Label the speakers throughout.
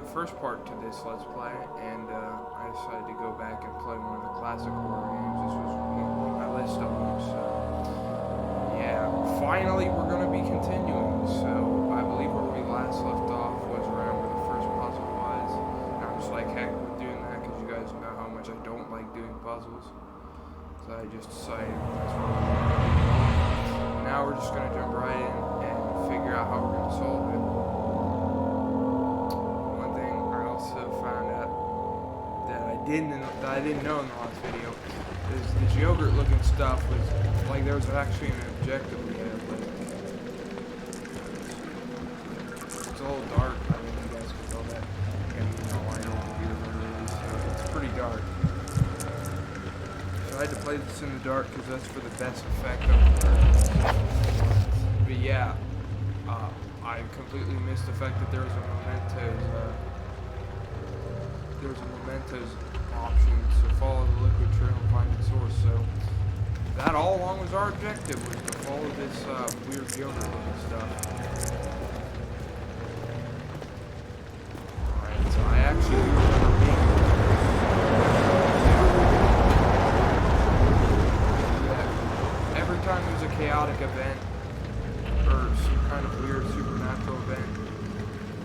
Speaker 1: first part to this Let's Play, and I decided to go back and play one of the classic horror games. This was on my list of them, so yeah, finally we're going to be continuing. So I believe where we last left off was around where the first puzzle was, and I'm just like, heck, we're doing that because you guys know how much I don't like doing puzzles. So I just decided that's what we're going to do. Now we're just going to jump right in and figure out how we're going to solve it. I didn't know in the last video is this yogurt looking stuff was like there was actually an objective we had, but it's a little dark. I mean, you guys can tell that. And you know why over here literally, so it's pretty dark. So I had to play this in the dark because that's for the best effect of the dark. But yeah, I completely missed the fact that there was a mementos option to follow the liquid trail and find its source. So that all along was our objective, was to follow this weird yogurt looking stuff. Alright, so I actually remember being every time there's a chaotic event or some kind of weird supernatural event,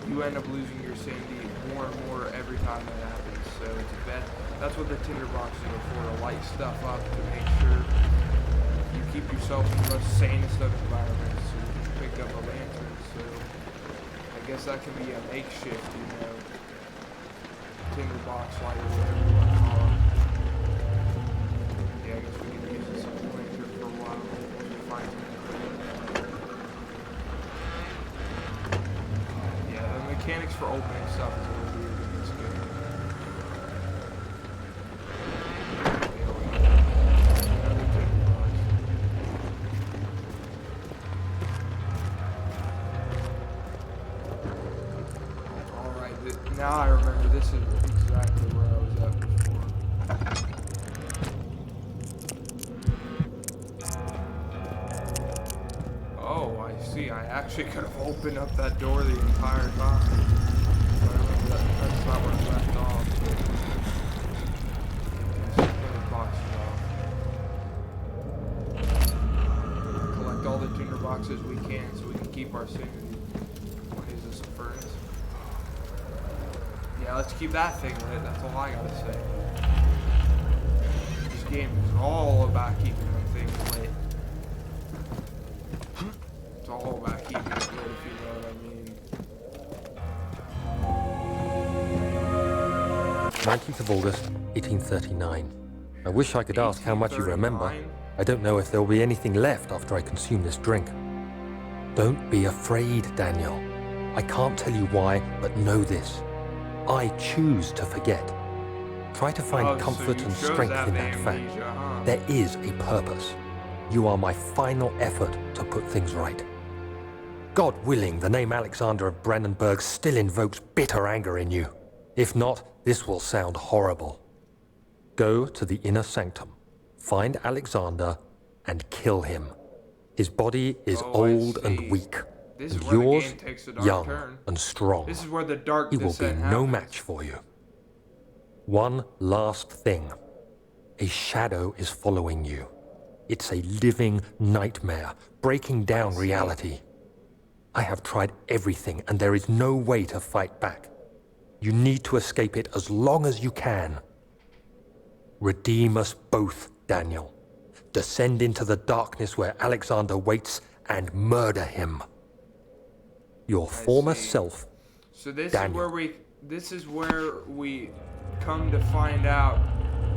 Speaker 1: you end up losing your sanity more and more every time that happens. So it's best. That's what the tinder boxes are for, to light stuff up to make sure you keep yourself in the most sanest of environments. So you just picked up a lantern, so I guess that can be a makeshift, you know, tinder box light or whatever you want to call it. Yeah, I guess we can use this lantern for a while when we find something. Yeah, the mechanics for opening stuff is a little weird in this game. Now I remember this is exactly where I was at before. Oh, I see. I actually could have opened up that door the entire time. I remember that's not where I left off. Just put the boxes off. Collect all the tinder boxes we can so we can keep our sanity. What is this, a furnace? Yeah, let's keep that thing lit, that's all I gotta say. This game is all about keeping them things lit. It's all about keeping it lit, if you know what I mean.
Speaker 2: 19th of August, 1839. I wish I could ask how much you remember. I don't know if there will be anything left after I consume this drink. Don't be afraid, Daniel. I can't tell you why, but know this. I choose to forget. Try to find comfort and strength in that fact. There is a purpose. You are my final effort to put things right. God willing, the name Alexander of Brandenburg still invokes bitter anger in you. If not, this will sound horrible. Go to the inner sanctum, find Alexander, and kill him. His body is old and weak. And yours, young and strong.
Speaker 1: This is where the dark
Speaker 2: He will be no match for you. One last thing. A shadow is following you. It's a living nightmare, breaking down reality. I have tried everything, and there is no way to fight back. You need to escape it as long as you can. Redeem us both, Daniel. Descend into the darkness where Alexander waits and murder him. Your former self,
Speaker 1: so this
Speaker 2: Daniel.
Speaker 1: This is where we come to find out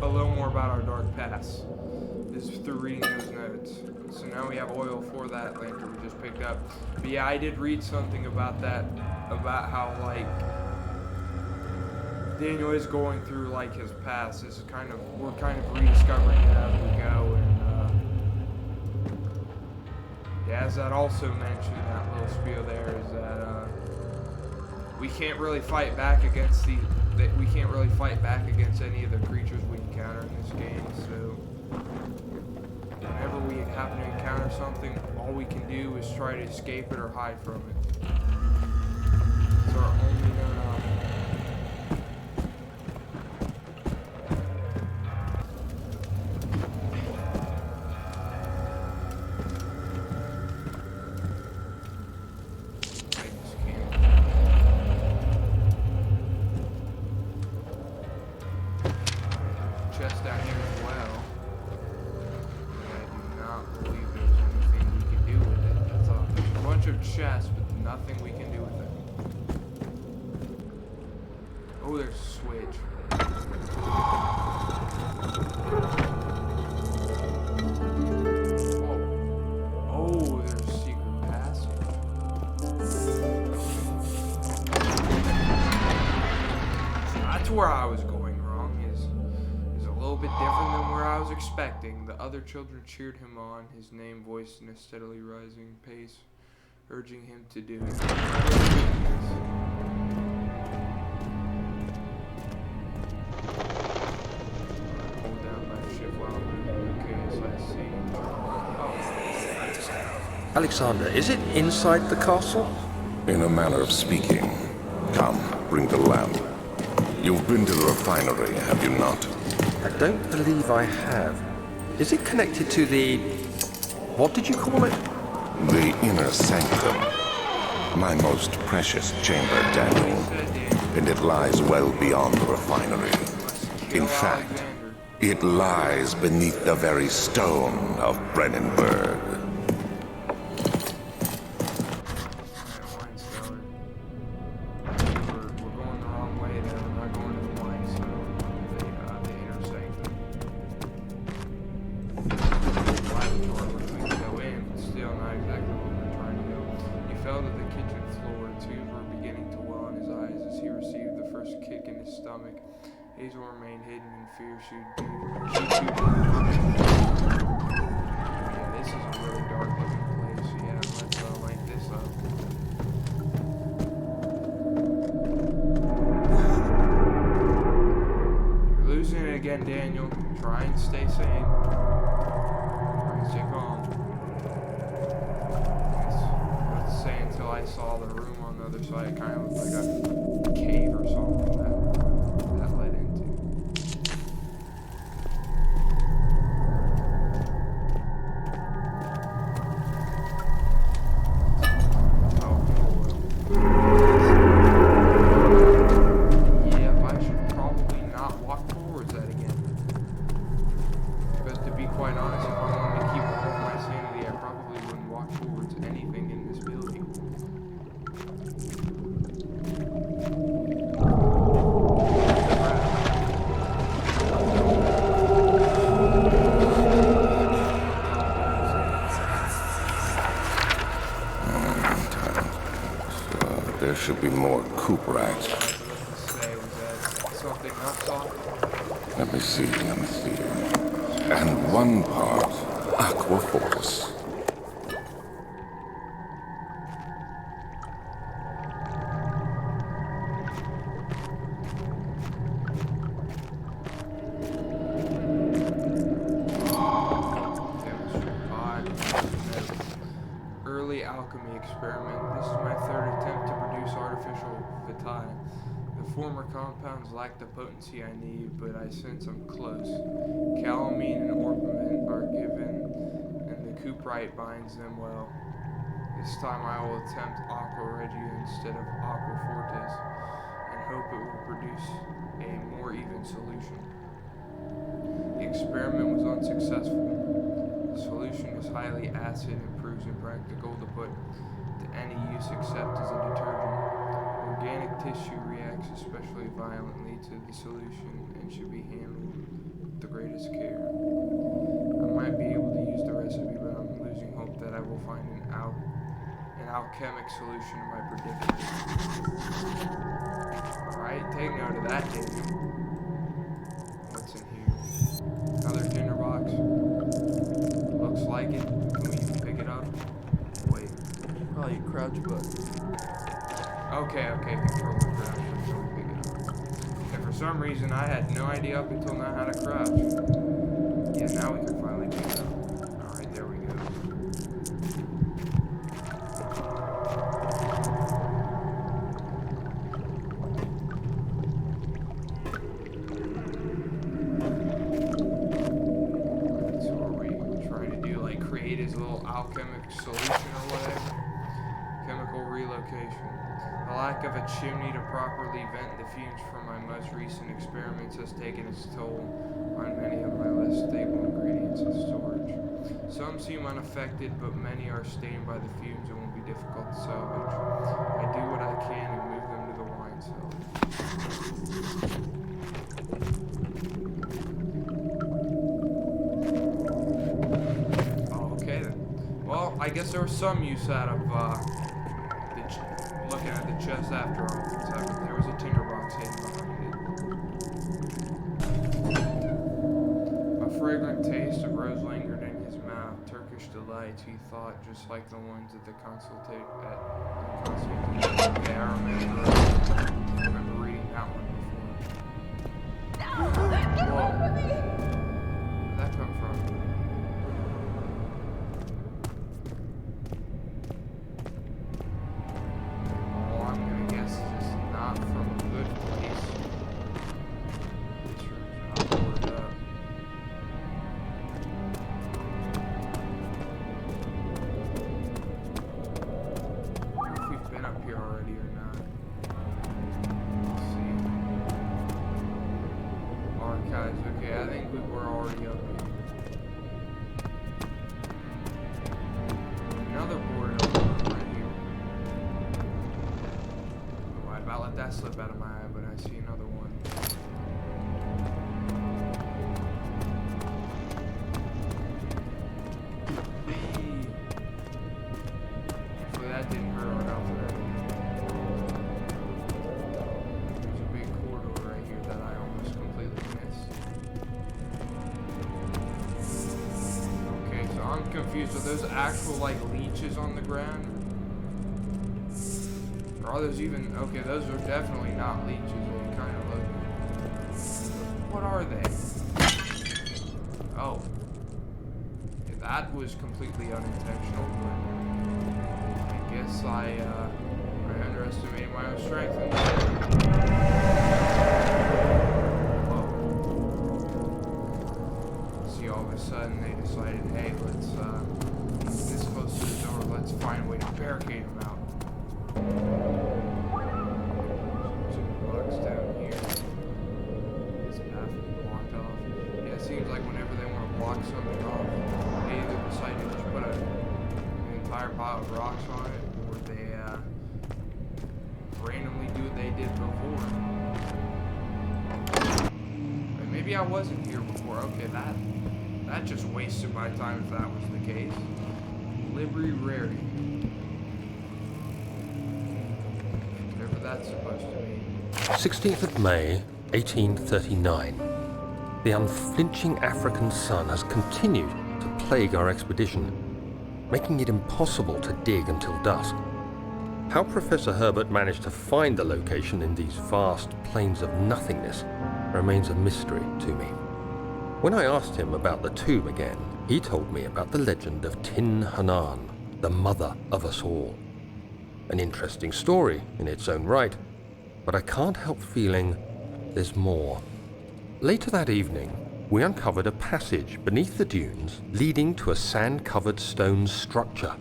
Speaker 1: a little more about our dark past. This is through reading those notes. So now we have oil for that lantern we just picked up. But yeah, I did read something about that, about how like Daniel is going through like his past. This is we're kind of rediscovering it as we go. And yeah, as that also mentioned, that little spiel there is that we can't really fight back against any of the creatures we encounter in this game. So whenever we happen to encounter something, all we can do is try to escape it or hide from it. It's our only known option. Oh, there's a switch. Whoa. Oh, there's a secret passage. That's where I was going wrong. Is a little bit different than where I was expecting. The other children cheered him on, his name voiced in a steadily rising pace, urging him to do it.
Speaker 2: Alexander, is it inside the castle?
Speaker 3: In a manner of speaking. Come, bring the lamp. You've been to the refinery, have you not?
Speaker 2: I don't believe I have. Is it connected to the... what did you call it?
Speaker 3: The inner sanctum. My most precious chamber, Daniel. And it lies well beyond the refinery. In fact, it lies beneath the very stone of Brennenburg.
Speaker 1: Hazel remained hidden in fear she'd be. Yeah, this is a really dark looking place. Yeah, let's light this up. You're losing it again, Daniel. Try and stay sane. Try and stay calm. Let's say until I saw the room on the other side, it kind of looked like a cave or something that led into.
Speaker 3: There should be more coop racks. Let me see. And one part Aquaforce.
Speaker 1: Early alchemy experiment. This is my third attempt to produce artificial vitae. The former compounds lack the potency I need, but I sense I'm close. Calamine and orpiment are given, and the cuprite binds them well. This time I will attempt aqua regia instead of aqua fortis, and hope it will produce a more even solution. The experiment was unsuccessful. The solution is highly acid and proves impractical to put to any use except as a detergent. Organic tissue reacts especially violently to the solution and should be handled with the greatest care. I might be able to use the recipe, but I'm losing hope that I will find an alchemic solution to my predicament. Alright, take note of that, David. What's in here? Another tinderbox. Looks like it. Can we even pick it up? Wait.
Speaker 4: Probably crouch button.
Speaker 1: Okay, control the crouch until we pick it up. And for some reason, I had no idea up until now how to crouch. Yeah, now we can finally pick it up. Alright, there we go. Alchemic solution or whatever. Chemical relocation. The lack of a chimney to properly vent the fumes from my most recent experiments has taken its toll on many of my less stable ingredients in storage. Some seem unaffected, but many are stained by the fumes and will be difficult to salvage. I do what I can and move them to the wine cellar. I guess there was some use out of looking at the chest after all. So there was a tinderbox hidden behind it. A fragrant taste of rose lingered in his mouth. Turkish delights, he thought, just like the ones at the consultation. Okay, I remember reading that one before. Whoa. Where'd that come from? Oh, I'm gonna guess this is not from a good place. This room's not boarded up. I don't know if we've been up here already or not. Let's see. Archives, okay, I think we were already up here. Another boarded up room right here. Oh, I about let that slip out of my eye, but I see another one. Hopefully that didn't hurt our health there. There's a big corridor right here that I almost completely missed. Okay, so I'm confused. Are those actual, like, leeches on the ground? Or are those even... Okay, those are definitely not leeches. They kind of look... What are they? Oh. Yeah, that was completely unintentional, but... I guess I underestimated my own strength. Whoa. See, all of a sudden they decided, hey, let's this close to the door, let's find a way to barricade them out. Some bugs down here. This path is blocked off. Yeah, it seems like whenever they want to block something off, they either decide to just put an entire pile of rocks on it, or they randomly do what they did before. But maybe I wasn't here before. Okay, that just wasted my time if that was the case. Library. Whatever that's supposed to mean.
Speaker 2: 16th of May, 1839. The unflinching African sun has continued to plague our expedition, making it impossible to dig until dusk. How Professor Herbert managed to find the location in these vast plains of nothingness remains a mystery to me. When I asked him about the tomb again, he told me about the legend of Tin Hanan, the mother of us all. An interesting story in its own right, but I can't help feeling there's more. Later that evening, we uncovered a passage beneath the dunes leading to a sand-covered stone structure.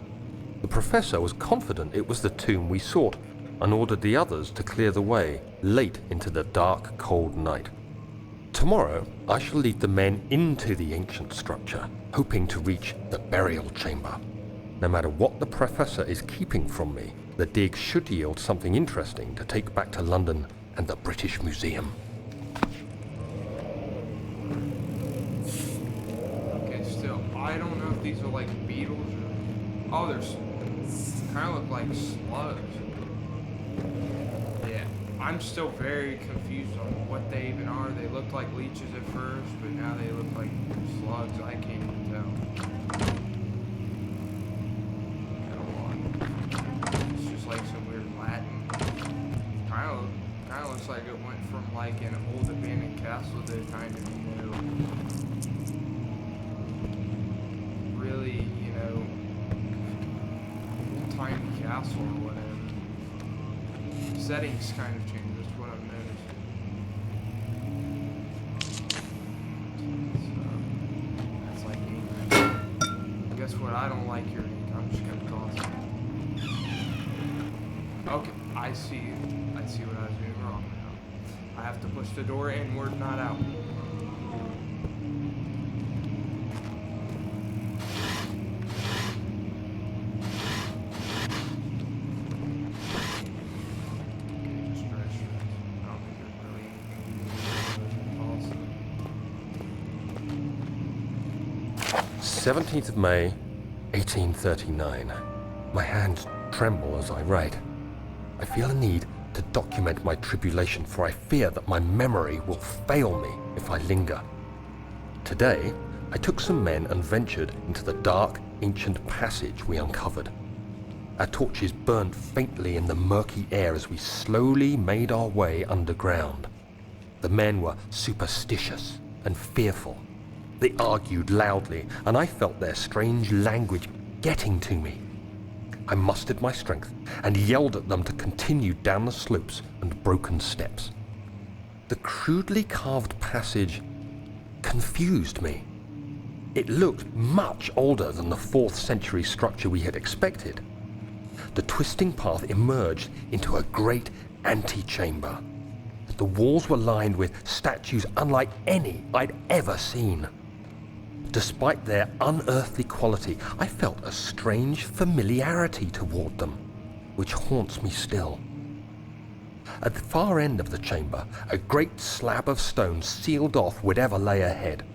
Speaker 2: The professor was confident it was the tomb we sought and ordered the others to clear the way late into the dark, cold night. Tomorrow, I shall lead the men into the ancient structure, hoping to reach the burial chamber. No matter what the professor is keeping from me, the dig should yield something interesting to take back to London and the British Museum.
Speaker 1: Okay, still, I don't know if these are like beetles or... Oh, there's... kind of look like slugs. Yeah, I'm still very confused on what they even are. They looked like leeches at first, but now they look like slugs. I can't even tell. It's just like some weird Latin. Kind of looks like it went from like an old abandoned castle to kind of, you know, really, you know, old-timey castle or whatever. Settings kind of change, that's what I've noticed. That's like ink. Guess what? I don't like your ink. I'm just gonna toss it. Okay, I see what I was doing wrong now. I have to push the door inward, not out. Okay, just stretch it. I don't think there's really anything.
Speaker 2: 17th of May, 1839. My hands tremble as I write. I feel a need to document my tribulation, for I fear that my memory will fail me if I linger. Today, I took some men and ventured into the dark, ancient passage we uncovered. Our torches burned faintly in the murky air as we slowly made our way underground. The men were superstitious and fearful. They argued loudly, and I felt their strange language getting to me. I mustered my strength and yelled at them to continue down the slopes and broken steps. The crudely carved passage confused me. It looked much older than the 4th century structure we had expected. The twisting path emerged into a great antechamber. The walls were lined with statues unlike any I'd ever seen. Despite their unearthly quality, I felt a strange familiarity toward them, which haunts me still. At the far end of the chamber, a great slab of stone sealed off whatever lay ahead.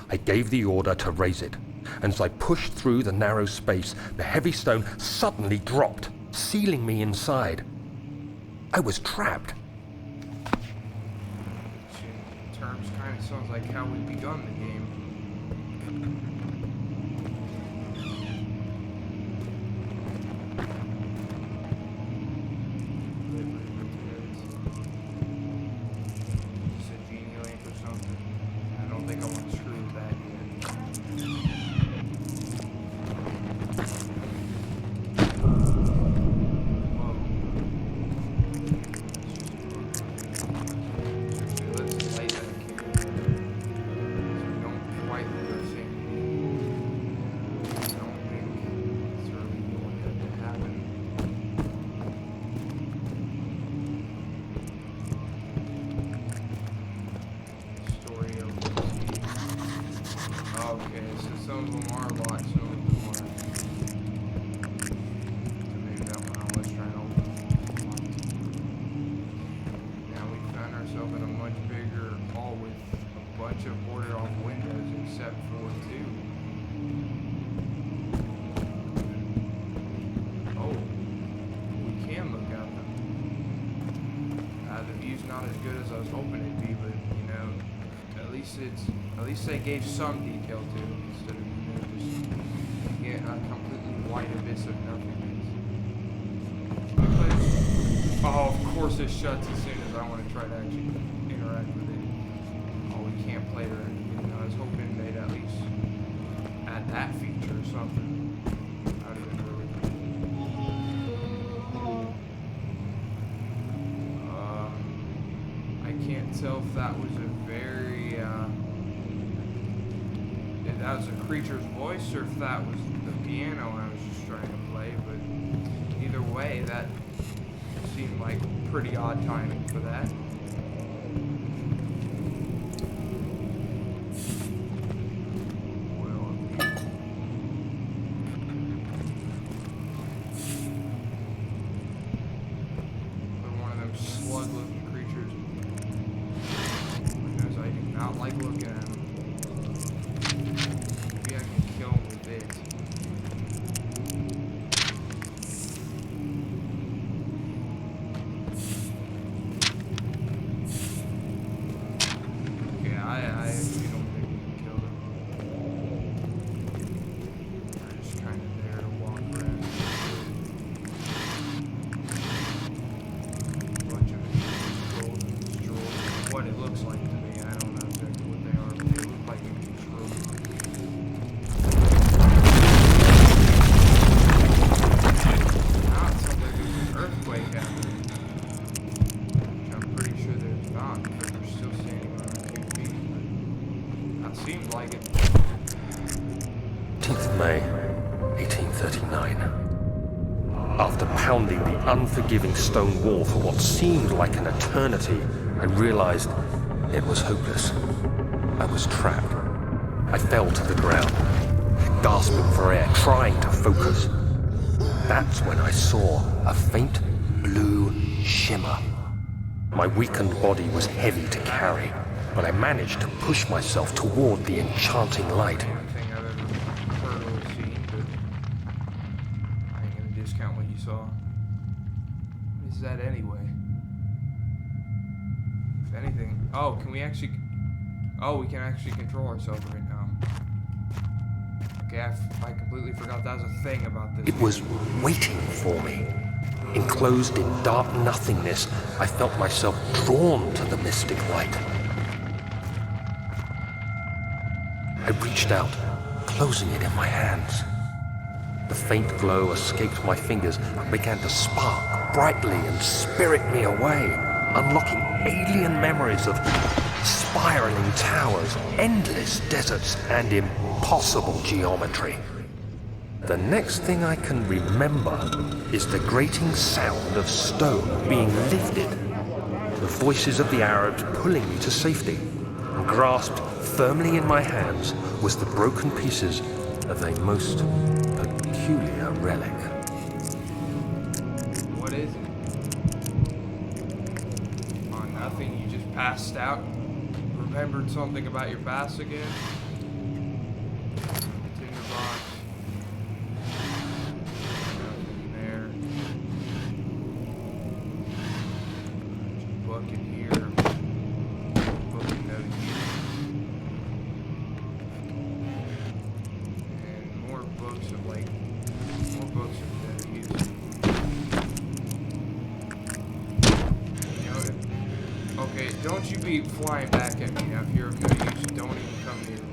Speaker 2: I gave the order to raise it, and as I pushed through the narrow space, the heavy stone suddenly dropped, sealing me inside. I was trapped.
Speaker 1: In terms, kind of sounds like how we begun the game. Just a genie lamp or something. I don't think I want to screw with that some of them are locked, some of them aren't. So maybe that one I was trying to open. Now we found ourselves in a much bigger hall with a bunch of boarded off windows except for 2. Oh, we can look out them. The view's not as good as I was hoping it'd be, but you know, at least they gave some detail to it instead of, you know, just getting a completely white abyss of nothingness. Oh, of course it shuts as soon as I want to try to actually interact with it. Oh, we can't play it or anything. I was hoping they'd at least add that feature or something. That would have been really cool. I can't tell if that was a very if that was a creature's voice or if that was the piano I was just trying to play, but either way, that seemed like pretty odd timing for that. One of them slug-looking creatures. Because I do not like looking at them. Maybe I can kill him with this. Okay, I actually don't think we can kill them. They're just kind of there to walk around. Bunch of scrolls and destroyed. What it looks like to me, I don't know exactly what they are, but they look like a control. Now it sounds like there's an earthquake happening. Which I'm pretty sure there's not, because we're still standing on our 2 feet. But that seems like it.
Speaker 2: 10th of May, 1839. After pounding the unforgiving stone wall for what seemed like an eternity, I realized it was hopeless. I was trapped. I fell to the ground, gasping for air, trying to focus. That's when I saw a faint blue shimmer. My weakened body was heavy to carry, but I managed to push myself toward the enchanting light.
Speaker 1: Thing I've ever heard or seen, but is that anyway? If anything... Oh, can we actually... Oh, we can actually control ourselves right now. Okay, I completely forgot that was a thing about this.
Speaker 2: It was waiting for me. Enclosed in dark nothingness, I felt myself drawn to the mystic light. I reached out, closing it in my hands. The faint glow escaped my fingers and began to spark brightly and spirit me away, unlocking alien memories of spiraling towers, endless deserts, and impossible geometry. The next thing I can remember is the grating sound of stone being lifted, the voices of the Arabs pulling me to safety, and grasped firmly in my hands was the broken pieces of a most peculiar relic.
Speaker 1: What is it? Oh, nothing. You just passed out? Remembered something about your past again? It's in your box. Nothing there. Book in here. Book in note here. And more books of more books of no use. You know, okay, don't you be flying back at me now. If you're of no use, don't even come near me.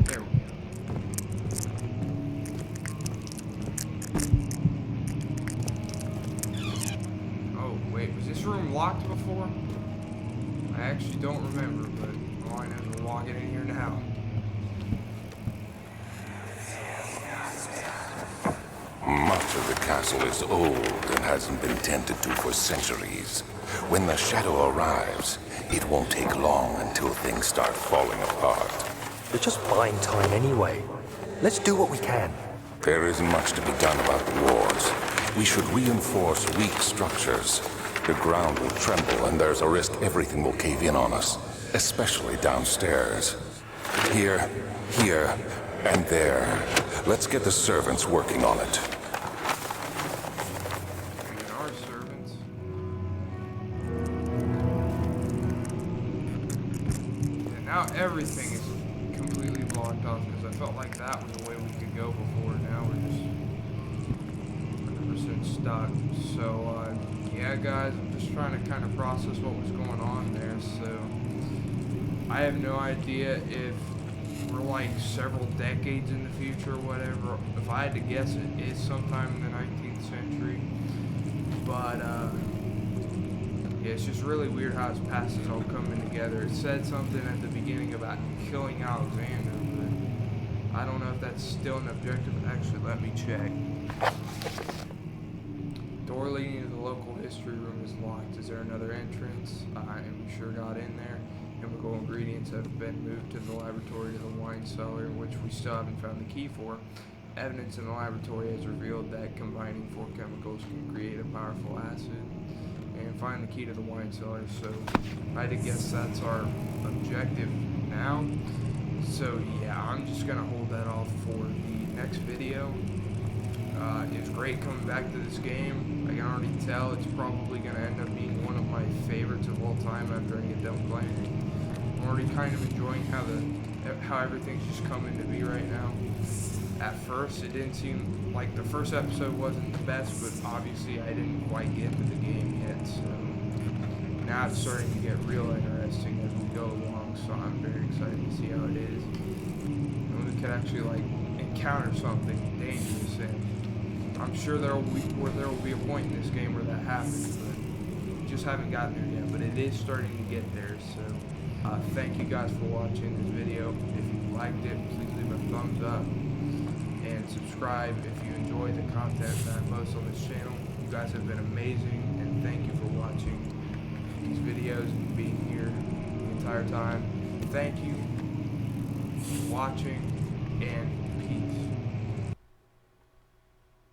Speaker 1: There we go. Oh, wait, was this room locked before? I actually don't remember, but all I know is we're walking in here now.
Speaker 3: Much of the castle is old and hasn't been tended to for centuries. When the shadow arrives, it won't take long until things start falling apart.
Speaker 2: We're just buying time anyway. Let's do what we can.
Speaker 3: There isn't much to be done about the wars. We should reinforce weak structures. The ground will tremble and there's a risk everything will cave in on us, especially downstairs. Here, and there. Let's get the servants working on it.
Speaker 1: Even our servants. And now everything is completely blocked off because I felt like that was the way we could go before. Now we're just 100% stuck. So, yeah, guys, I'm just trying to kind of process what was going on there. So, I have no idea if we're like several decades in the future or whatever. If I had to guess, it is sometime in the 19th century. But yeah, it's just really weird how his past is all coming together. It said something at the beginning about killing Alexander, but I don't know if that's still an objective. Actually, let me check. Door leading to the local history room is locked. Is there another entrance? And we sure got in there. Chemical ingredients have been moved to the laboratory to the wine cellar, which we still haven't found the key for. Evidence in the laboratory has revealed that combining 4 chemicals can create a powerful acid. And find the key to the wine cellar. So I guess that's our objective now. So yeah, I'm just gonna hold that off for the next video. It was great coming back to this game. I can already tell it's probably gonna end up being one of my favorites of all time after I get done playing. I'm already kind of enjoying how everything's just coming to be right now. At first, it didn't seem like the first episode wasn't the best, but obviously I didn't quite get into the game yet. So now it's starting to get real interesting as we go along. So I'm very excited to see how it is. And we could actually like encounter something dangerous, and I'm sure there will be a point in this game where that happens, but we just haven't gotten there yet. But it is starting to get there. So thank you guys for watching this video. If you liked it, please leave a thumbs up and subscribe if you enjoy the content that I post on this channel. You guys have been amazing, and thank you for watching these videos and being here the entire time. Thank you for watching, and peace.